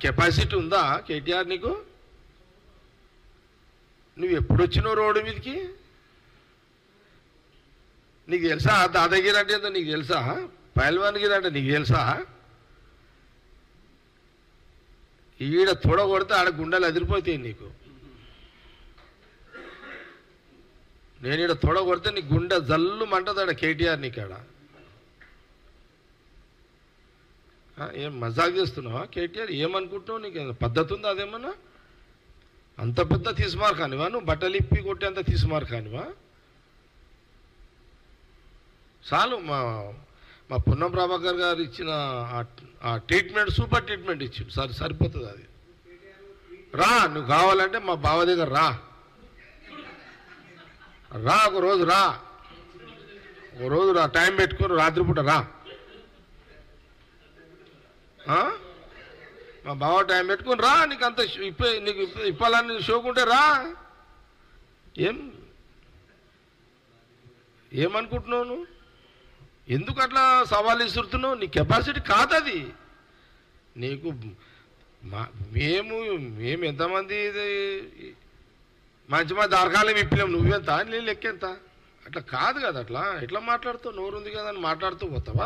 Capacity ఉందా కేటీఆర్ నీకు? నువ్వు ఎప్పుడు వచ్చినావు రోడ్డు మీదకి? నీకు తెలుసా దాదాగిరి అంటే ఏంటో నీకు తెలుసా? పైల్వాన్గిరి అంటే నీకు తెలుసా? ఈడ తొడ కొడితే ఆడ గుండెలు అదిరిపోతాయి నీకు. నేను ఈడ తొడ కొడితే నీ గుండె జల్లు మంటది ఆడ కేటీఆర్ నీకాడ. ఏం మజాక్ చేస్తున్నావా కేటీఆర్? ఏమనుకుంటున్నావు? నీకు పద్ధతి ఉందా అదేమన్నా? అంత పెద్ద తీసుమార్ కానివా నువ్వు? బట్టలు ఇప్పి కొట్టేంత తీసుమార్ కానివా? చాలు. మా పొన్నం ప్రభాకర్ గారు ఇచ్చిన ఆ ట్రీట్మెంట్ సూపర్ ట్రీట్మెంట్ ఇచ్చిండు. సరిపోతుంది అది. రా, నువ్వు కావాలంటే మా బావ దగ్గర రా, ఒక రోజు రా, టైం పెట్టుకుని రాత్రిపూట రా. మా బావ టైం పెట్టుకుని రా. నీకు అంత నీకు ఇప్పాలని షోకుంటే రా. ఏమనుకుంటున్నావు నువ్వు? ఎందుకు అట్లా సవాల్ ఇస్తున్నావు? నీ కెపాసిటీ కాదది. నీకు మేము ఎంతమంది మంచి దారకాలం ఇప్పలేము, నువ్వెంత నీ లెక్కెంత? అట్లా కాదు కదా. అట్లా ఎట్లా మాట్లాడుతావు? నోరుంది కదా అని మాట్లాడుతూ పోతావా?